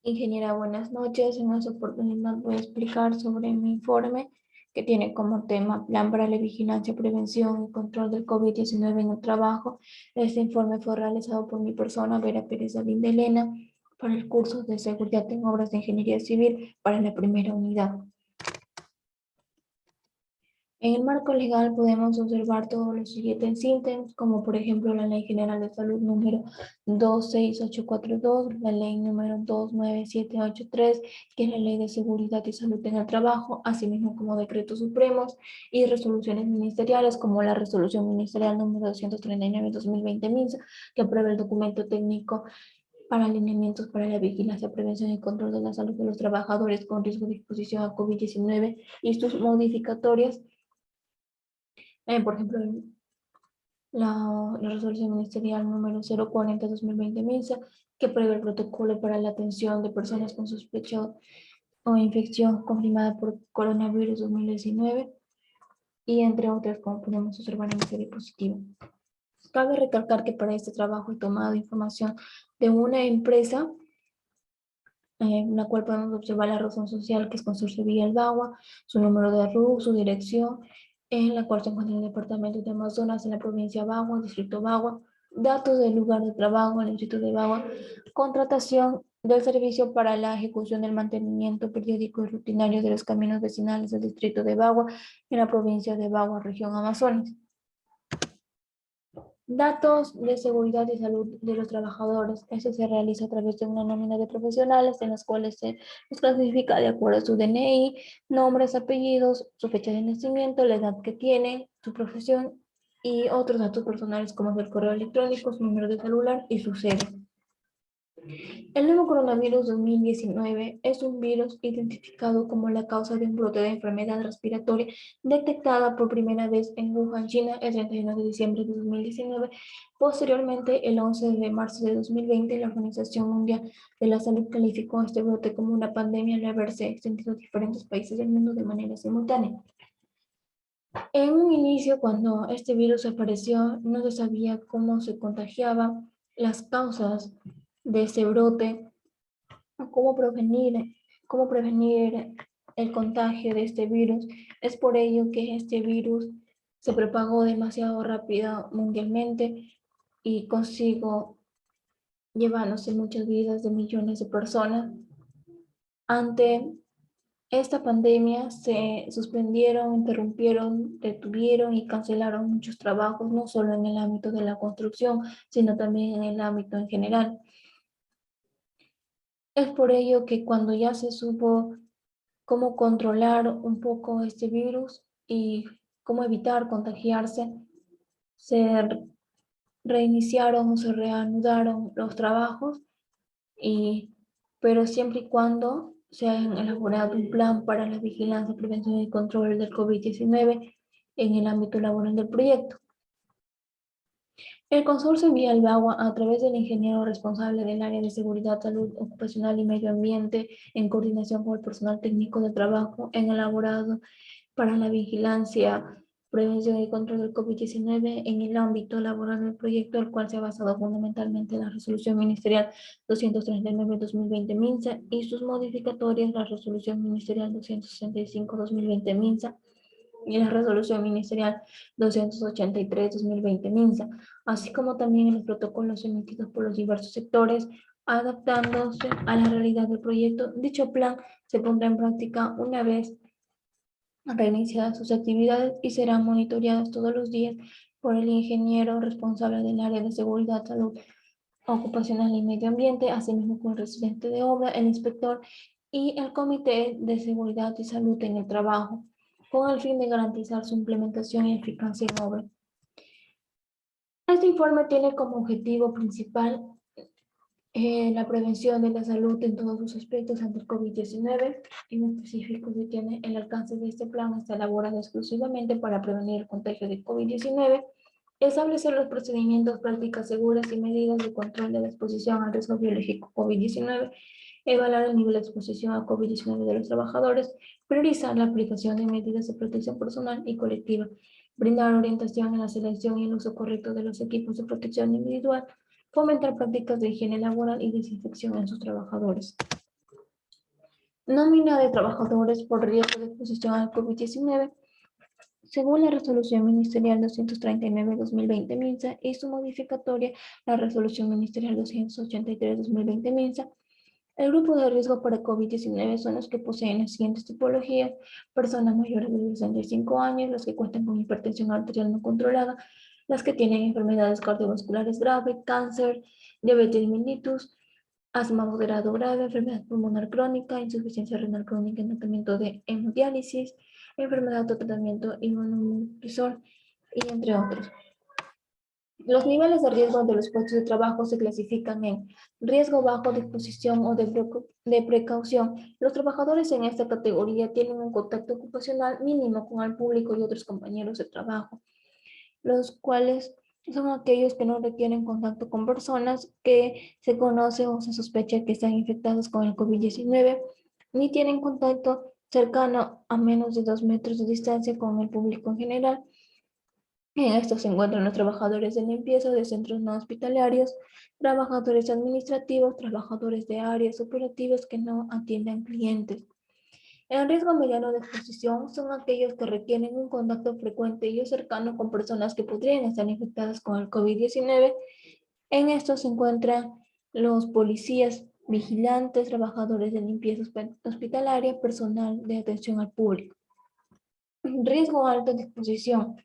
Ingeniera, buenas noches. En esta oportunidad voy a explicar sobre mi informe que tiene como tema Plan para la Vigilancia, Prevención y Control del COVID-19 en el trabajo. Este informe fue realizado por mi persona, Vera Pérez Alín de Elena, para el curso de Seguridad en Obras de Ingeniería Civil para la primera unidad. En el marco legal podemos observar todos los siguientes ítems, como por ejemplo la Ley General de Salud número 26842, la Ley número 29783, que es la Ley de Seguridad y Salud en el Trabajo, asimismo como decretos supremos y resoluciones ministeriales, como la Resolución Ministerial número 239/2020 MINSA, que aprueba el documento técnico para alineamientos para la vigilancia, prevención y control de la salud de los trabajadores con riesgo de exposición a COVID-19 y sus modificatorias. Por ejemplo, la resolución ministerial número 040/2020 MINSA, que prevé el protocolo para la atención de personas con sospecha o infección confirmada por coronavirus 2019, y entre otras, como podemos observar en este diapositiva. Cabe recalcar que para este trabajo he tomado información de una empresa, la cual podemos observar la razón social, que es Consorcio Villa El Bagua, su número de RUC, su dirección, en la cual se encuentra en el departamento de Amazonas, en la provincia de Bagua, distrito Bagua, datos del lugar de trabajo en el distrito de Bagua, contratación del servicio para la ejecución del mantenimiento periódico y rutinario de los caminos vecinales del distrito de Bagua, en la provincia de Bagua, región Amazonas. Datos de seguridad y salud de los trabajadores. Eso se realiza a través de una nómina de profesionales en las cuales se los clasifica de acuerdo a su DNI, nombres, apellidos, su fecha de nacimiento, la edad que tienen, su profesión y otros datos personales como el correo electrónico, su número de celular y su sede. El nuevo coronavirus 2019 es un virus identificado como la causa de un brote de enfermedad respiratoria detectada por primera vez en Wuhan, China, el 31 de diciembre de 2019. Posteriormente, el 11 de marzo de 2020, la Organización Mundial de la Salud calificó este brote como una pandemia al haberse extendido a diferentes países del mundo de manera simultánea. En un inicio, cuando este virus apareció, no se sabía cómo se contagiaba, las causas de ese brote, cómo prevenir el contagio de este virus. Es por ello que este virus se propagó demasiado rápido mundialmente y consigo llevándose muchas vidas de millones de personas. Ante esta pandemia se suspendieron, interrumpieron, detuvieron y cancelaron muchos trabajos, no solo en el ámbito de la construcción, sino también en el ámbito en general. Es por ello que cuando ya se supo cómo controlar un poco este virus y cómo evitar contagiarse, se reiniciaron o se reanudaron los trabajos, pero siempre y cuando se haya elaborado un plan para la vigilancia, prevención y control del COVID-19 en el ámbito laboral del proyecto. El consorcio Vía El Bagua, a través del ingeniero responsable del área de seguridad, salud ocupacional y medio ambiente, en coordinación con el personal técnico de trabajo, han elaborado para la vigilancia, prevención y control del COVID-19 en el ámbito laboral del proyecto, el cual se ha basado fundamentalmente en la resolución ministerial 239/2020 MINSA y sus modificatorias, la resolución ministerial 265/2020 MINSA y la resolución ministerial 283/2020 MINSA, así como también en los protocolos emitidos por los diversos sectores, adaptándose a la realidad del proyecto. Dicho plan se pondrá en práctica una vez reiniciadas sus actividades y serán monitoreadas todos los días por el ingeniero responsable del área de seguridad, salud ocupacional y medio ambiente, asimismo con el residente de obra, el inspector y el comité de seguridad y salud en el trabajo, con el fin de garantizar su implementación y eficacia en obra. Este informe tiene como objetivo principal la prevención de la salud en todos sus aspectos ante el COVID-19. En específico, se tiene el alcance de este plan está elaborado exclusivamente para prevenir el contagio de COVID-19, establecer los procedimientos, prácticas seguras y medidas de control de la exposición al riesgo biológico COVID-19, evaluar el nivel de exposición a COVID-19 de los trabajadores, priorizar la aplicación de medidas de protección personal y colectiva, brindar orientación en la selección y el uso correcto de los equipos de protección individual, fomentar prácticas de higiene laboral y desinfección en sus trabajadores. Nómina de trabajadores por riesgo de exposición al COVID-19. Según la Resolución Ministerial 239-2020 MINSA y su modificatoria, la Resolución Ministerial 283-2020 MINSA, el grupo de riesgo para COVID-19 son los que poseen las siguientes tipologías: personas mayores de 65 años, los que cuentan con hipertensión arterial no controlada, las que tienen enfermedades cardiovasculares graves, cáncer, diabetes mellitus, asma moderado grave, enfermedad pulmonar crónica, insuficiencia renal crónica, tratamiento de hemodiálisis, enfermedad de tratamiento inmunosupresor, y entre otros. Los niveles de riesgo de los puestos de trabajo se clasifican en riesgo bajo, de exposición o de precaución. Los trabajadores en esta categoría tienen un contacto ocupacional mínimo con el público y otros compañeros de trabajo, los cuales son aquellos que no requieren contacto con personas que se conoce o se sospecha que están infectadas con el COVID-19, ni tienen contacto cercano a menos de 2 metros de distancia con el público en general. En estos se encuentran los trabajadores de limpieza de centros no hospitalarios, trabajadores administrativos, trabajadores de áreas operativas que no atienden clientes. El riesgo mediano de exposición son aquellos que requieren un contacto frecuente y o cercano con personas que podrían estar infectadas con el COVID-19. En estos se encuentran los policías, vigilantes, trabajadores de limpieza hospitalaria, personal de atención al público. Riesgo alto de exposición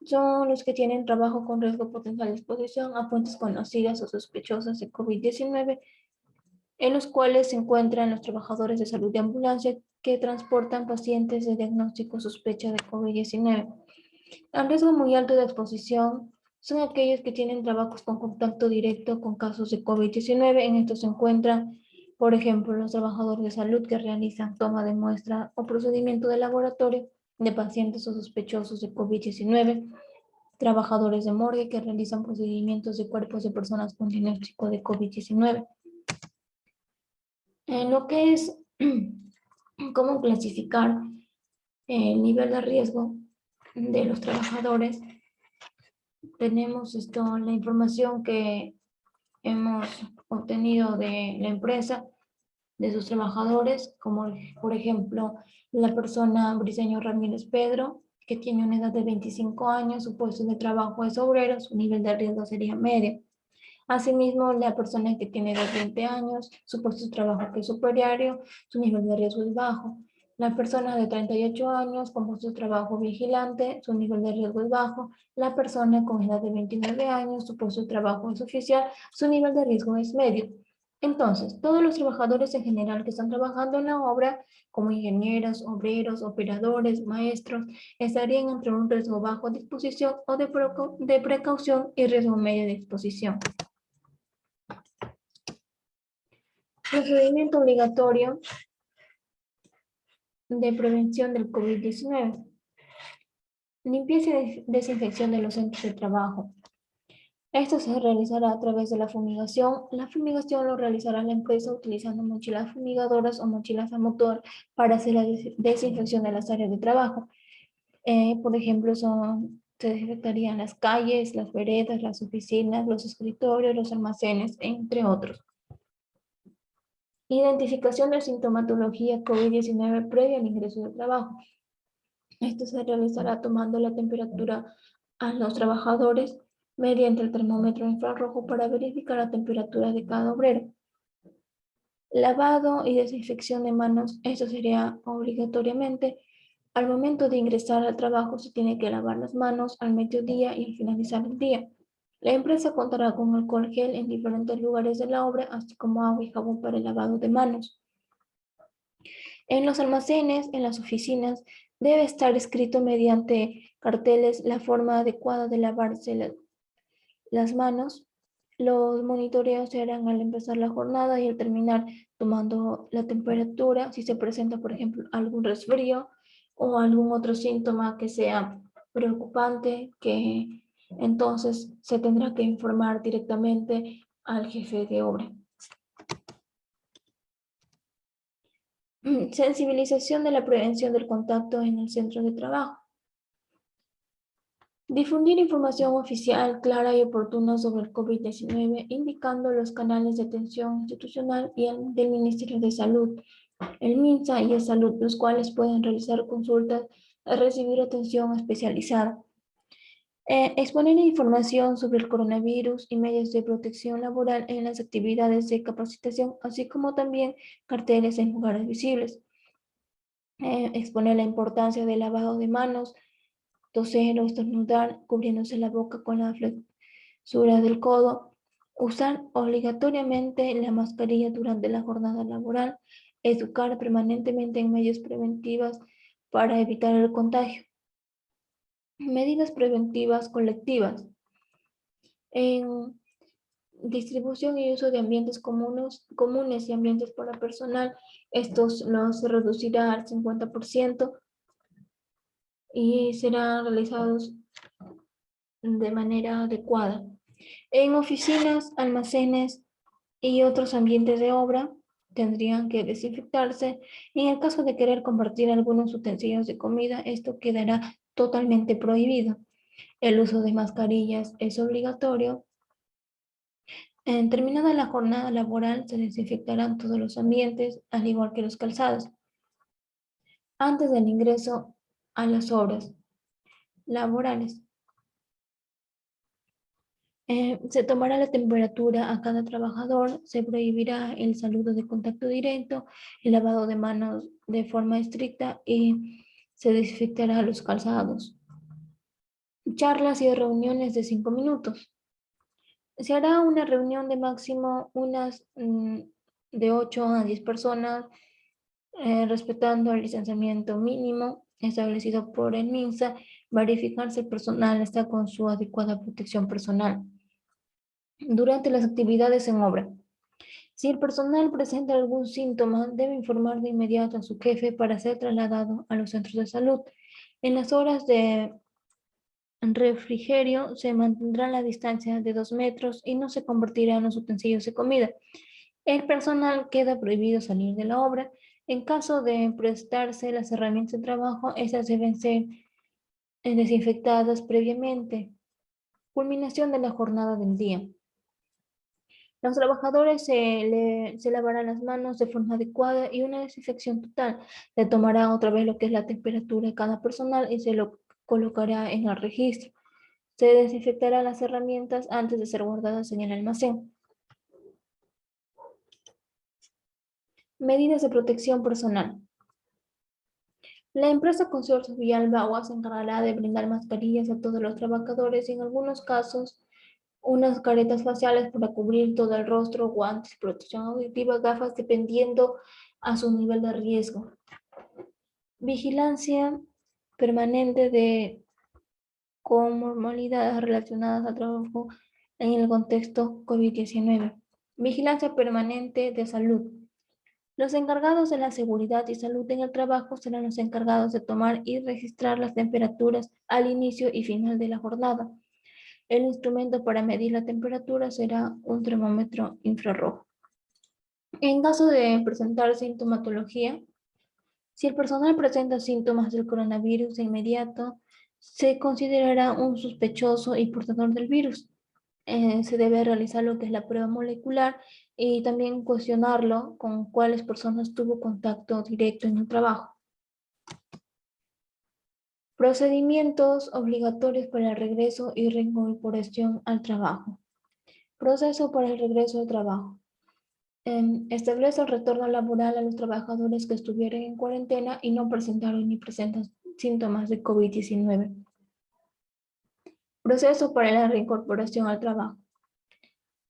son los que tienen trabajo con riesgo potencial de exposición a fuentes conocidas o sospechosas de COVID-19, en los cuales se encuentran los trabajadores de salud de ambulancia que transportan pacientes de diagnóstico sospecha de COVID-19. El riesgo muy alto de exposición son aquellos que tienen trabajos con contacto directo con casos de COVID-19. En estos se encuentran, por ejemplo, los trabajadores de salud que realizan toma de muestra o procedimiento de laboratorio de pacientes o sospechosos de COVID-19, trabajadores de morgue que realizan procedimientos de cuerpos de personas con diagnóstico de COVID-19. En lo que es cómo clasificar el nivel de riesgo de los trabajadores, tenemos la información que hemos obtenido de la empresa, de sus trabajadores, como por ejemplo la persona Briceño Ramírez Pedro, que tiene una edad de 25 años, su puesto de trabajo es obrero, su nivel de riesgo sería medio. Asimismo, la persona que tiene de 20 años, su puesto de trabajo que es superior, su nivel de riesgo es bajo. La persona de 38 años con puesto de trabajo vigilante, su nivel de riesgo es bajo. La persona con edad de 29 años, su puesto de trabajo es oficial, su nivel de riesgo es medio. Entonces, todos los trabajadores en general que están trabajando en la obra, como ingenieros, obreros, operadores, maestros, estarían entre un riesgo bajo de exposición o de precaución y riesgo medio de exposición. Procedimiento obligatorio de prevención del COVID-19. Limpieza y desinfección de los centros de trabajo. Esto se realizará a través de la fumigación. La fumigación lo realizará la empresa utilizando mochilas fumigadoras o mochilas a motor para hacer la desinfección de las áreas de trabajo. Por ejemplo, se desinfectarían las calles, las veredas, las oficinas, los escritorios, los almacenes, entre otros. Identificación de sintomatología COVID-19 previa al ingreso al trabajo. Esto se realizará tomando la temperatura a los trabajadores mediante el termómetro infrarrojo para verificar la temperatura de cada obrero. Lavado y desinfección de manos. Esto sería obligatoriamente. Al momento de ingresar al trabajo se tiene que lavar las manos al mediodía y al finalizar el día. La empresa contará con alcohol gel en diferentes lugares de la obra, así como agua y jabón para el lavado de manos. En los almacenes, en las oficinas, debe estar escrito mediante carteles la forma adecuada de lavarse las manos. Los monitoreos se harán al empezar la jornada y al terminar, tomando la temperatura. Si se presenta, por ejemplo, algún resfrío o algún otro síntoma que sea preocupante, que entonces se tendrá que informar directamente al jefe de obra. Sensibilización de la prevención del contacto en el centro de trabajo. Difundir información oficial, clara y oportuna sobre el COVID-19, indicando los canales de atención institucional y del Ministerio de Salud, el MINSA y el Salud, los cuales pueden realizar consultas, recibir atención especializada. Exponer información sobre el coronavirus y medios de protección laboral en las actividades de capacitación, así como también carteles en lugares visibles. Exponer la importancia del lavado de manos, toser o estornudar cubriéndose la boca con la flexura del codo, usar obligatoriamente la mascarilla durante la jornada laboral, educar permanentemente en medios preventivos para evitar el contagio. Medidas preventivas colectivas. En distribución y uso de ambientes comunes y ambientes para personal, estos los reducirá al 50% y serán realizados de manera adecuada. En oficinas, almacenes y otros ambientes de obra tendrían que desinfectarse. En el caso de querer compartir algunos utensilios de comida, esto quedará totalmente prohibido. El uso de mascarillas es obligatorio. En terminada la jornada laboral, se desinfectarán todos los ambientes, al igual que los calzados. Antes del ingreso a las horas laborales, se tomará la temperatura a cada trabajador, se prohibirá el saludo de contacto directo, el lavado de manos de forma estricta y se desinfectará los calzados. Charlas y reuniones de 5 minutos. Se hará una reunión de máximo de 8 a 10 personas, respetando el distanciamiento mínimo establecido por el MINSA, verificar si el personal está con su adecuada protección personal. Durante las actividades en obra, si el personal presenta algún síntoma, debe informar de inmediato a su jefe para ser trasladado a los centros de salud. En las horas de refrigerio se mantendrá la distancia de 2 metros y no se convertirán los utensilios de comida. El personal queda prohibido salir de la obra. En caso de prestarse las herramientas de trabajo, estas deben ser desinfectadas previamente. Culminación de la jornada del día. Los trabajadores se lavarán las manos de forma adecuada y una desinfección total. Se tomará otra vez lo que es la temperatura de cada personal y se lo colocará en el registro. Se desinfectarán las herramientas antes de ser guardadas en el almacén. Medidas de protección personal. La empresa Consorcio Villalba se encargará de brindar mascarillas a todos los trabajadores y en algunos casos unas caretas faciales para cubrir todo el rostro, guantes, protección auditiva, gafas, dependiendo a su nivel de riesgo. Vigilancia permanente de comorbilidades relacionadas al trabajo en el contexto COVID-19. Vigilancia permanente de salud. Los encargados de la seguridad y salud en el trabajo serán los encargados de tomar y registrar las temperaturas al inicio y final de la jornada. El instrumento para medir la temperatura será un termómetro infrarrojo. En caso de presentar sintomatología, si el personal presenta síntomas del coronavirus de inmediato, se considerará un sospechoso y portador del virus. Se debe realizar lo que es la prueba molecular y también cuestionarlo con cuáles personas tuvo contacto directo en el trabajo. Procedimientos obligatorios para el regreso y reincorporación al trabajo. Proceso para el regreso al trabajo. Establece el retorno laboral a los trabajadores que estuvieron en cuarentena y no presentaron ni presentan síntomas de COVID-19. Proceso para la reincorporación al trabajo.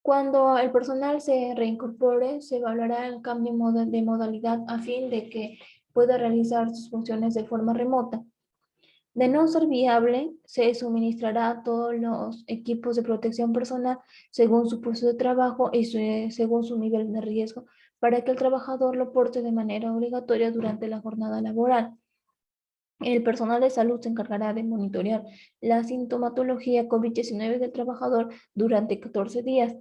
Cuando el personal se reincorpore, se evaluará el cambio de modalidad a fin de que pueda realizar sus funciones de forma remota. De no ser viable, se suministrará a todos los equipos de protección personal según su puesto de trabajo y según su nivel de riesgo para que el trabajador lo porte de manera obligatoria durante la jornada laboral. El personal de salud se encargará de monitorear la sintomatología COVID-19 del trabajador durante 14 días.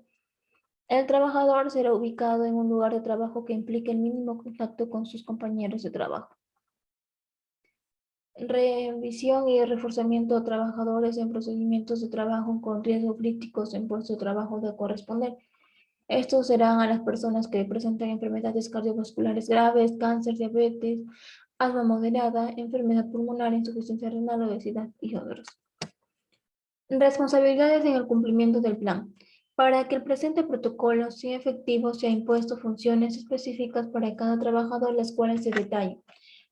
El trabajador será ubicado en un lugar de trabajo que implique el mínimo contacto con sus compañeros de trabajo. Revisión y reforzamiento de trabajadores en procedimientos de trabajo con riesgos críticos en puestos de trabajo de corresponder. Estos serán a las personas que presentan enfermedades cardiovasculares graves, cáncer, diabetes, asma moderada, enfermedad pulmonar, insuficiencia renal, obesidad y otros. Responsabilidades en el cumplimiento del plan. Para que el presente protocolo sea efectivo, se ha impuesto funciones específicas para cada trabajador, las cuales se detallan.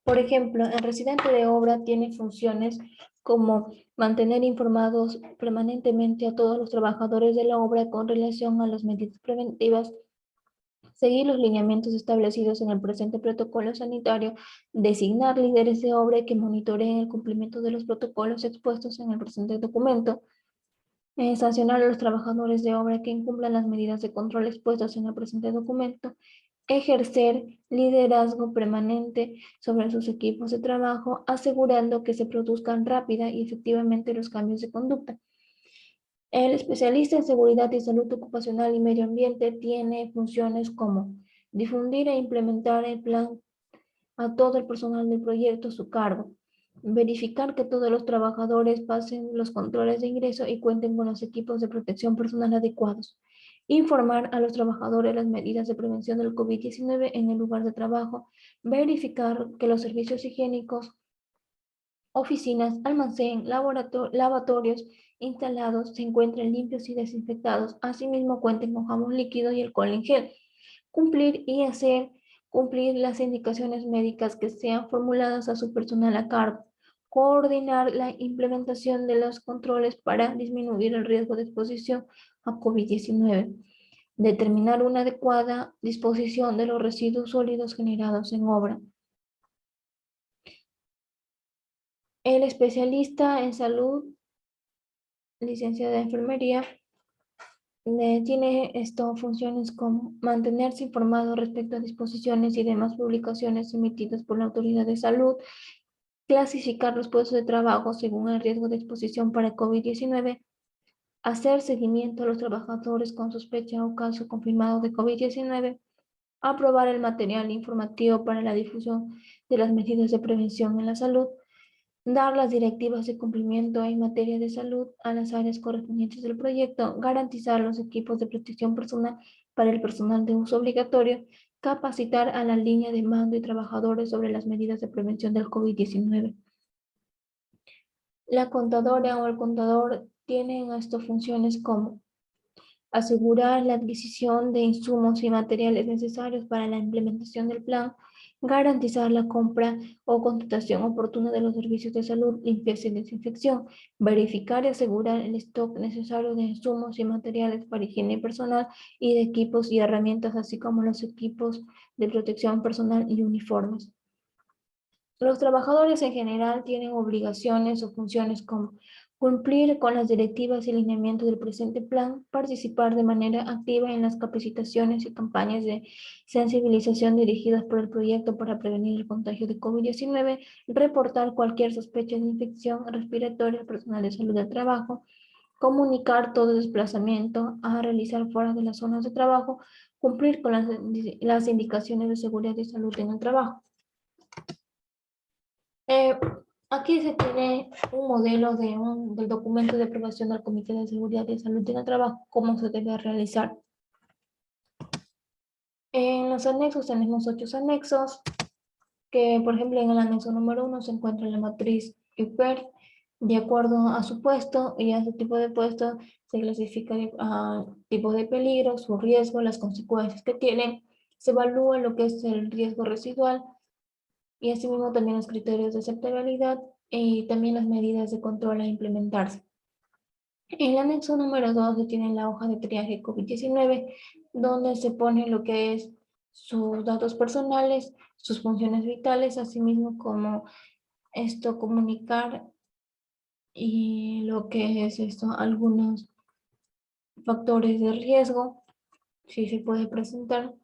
Por ejemplo, el residente de obra tiene funciones como mantener informados permanentemente a todos los trabajadores de la obra con relación a las medidas preventivas, seguir los lineamientos establecidos en el presente protocolo sanitario, designar líderes de obra que monitoreen el cumplimiento de los protocolos expuestos en el presente documento, sancionar a los trabajadores de obra que incumplan las medidas de control expuestas en el presente documento, ejercer liderazgo permanente sobre sus equipos de trabajo, asegurando que se produzcan rápida y efectivamente los cambios de conducta. El especialista en seguridad y salud ocupacional y medio ambiente tiene funciones como difundir e implementar el plan a todo el personal del proyecto a su cargo, verificar que todos los trabajadores pasen los controles de ingreso y cuenten con los equipos de protección personal adecuados, informar a los trabajadores las medidas de prevención del COVID-19 en el lugar de trabajo, verificar que los servicios higiénicos, oficinas, almacén, lavatorios instalados se encuentren limpios y desinfectados, asimismo cuenten con jabón líquido y alcohol en gel, cumplir y hacer cumplir las indicaciones médicas que sean formuladas a su personal a cargo, coordinar la implementación de los controles para disminuir el riesgo de exposición a COVID-19, determinar una adecuada disposición de los residuos sólidos generados en obra. El especialista en salud, licenciado de enfermería, tiene funciones como mantenerse informado respecto a disposiciones y demás publicaciones emitidas por la autoridad de salud, clasificar los puestos de trabajo según el riesgo de exposición para COVID-19, hacer seguimiento a los trabajadores con sospecha o caso confirmado de COVID-19, aprobar el material informativo para la difusión de las medidas de prevención en la salud, dar las directivas de cumplimiento en materia de salud a las áreas correspondientes del proyecto, garantizar los equipos de protección personal para el personal de uso obligatorio, capacitar a la línea de mando y trabajadores sobre las medidas de prevención del COVID-19. La contadora o el contador tienen estas funciones como asegurar la adquisición de insumos y materiales necesarios para la implementación del plan, garantizar la compra o contratación oportuna de los servicios de salud, limpieza y desinfección, verificar y asegurar el stock necesario de insumos y materiales para higiene personal y de equipos y herramientas, así como los equipos de protección personal y uniformes. Los trabajadores en general tienen obligaciones o funciones como cumplir con las directivas y lineamientos del presente plan, participar de manera activa en las capacitaciones y campañas de sensibilización dirigidas por el proyecto para prevenir el contagio de COVID-19, reportar cualquier sospecha de infección respiratoria al personal de salud del trabajo, comunicar todo desplazamiento a realizar fuera de las zonas de trabajo, cumplir con las indicaciones de seguridad y salud en el trabajo. Eh, Aquí se tiene un modelo del documento de aprobación del Comité de Seguridad y Salud en el Trabajo, cómo se debe realizar. En los anexos tenemos 8 anexos, que por ejemplo en el anexo número 1 se encuentra la matriz IPER, de acuerdo a su puesto y a su tipo de puesto se clasifica a tipo de peligro, su riesgo, las consecuencias que tienen, se evalúa lo que es el riesgo residual, y asimismo también los criterios de aceptabilidad y también las medidas de control a implementarse. En el anexo número 2 se tiene la hoja de triaje COVID-19, donde se pone lo que es sus datos personales, sus funciones vitales, asimismo como comunicar y lo que es algunos factores de riesgo, si se puede presentar.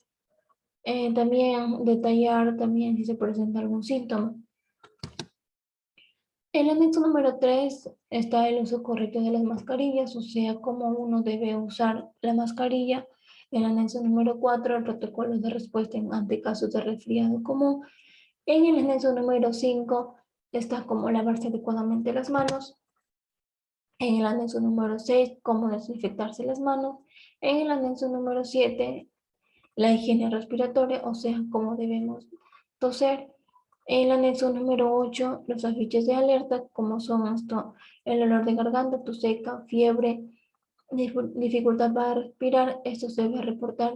También detallar también si se presenta algún síntoma. En el anexo número 3 está el uso correcto de las mascarillas, o sea, cómo uno debe usar la mascarilla. En el anexo número 4, el protocolo de respuesta ante casos de resfriado común. En el anexo número 5 está cómo lavarse adecuadamente las manos. En el anexo número 6, cómo desinfectarse las manos. En el anexo número 7, la higiene respiratoria, o sea, cómo debemos toser. En el anexo número 8, los afiches de alerta, como son esto, el olor de garganta, tos seca, fiebre, dificultad para respirar. Esto se debe reportar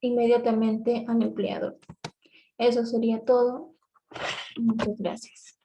inmediatamente al empleador. Eso sería todo. Muchas gracias.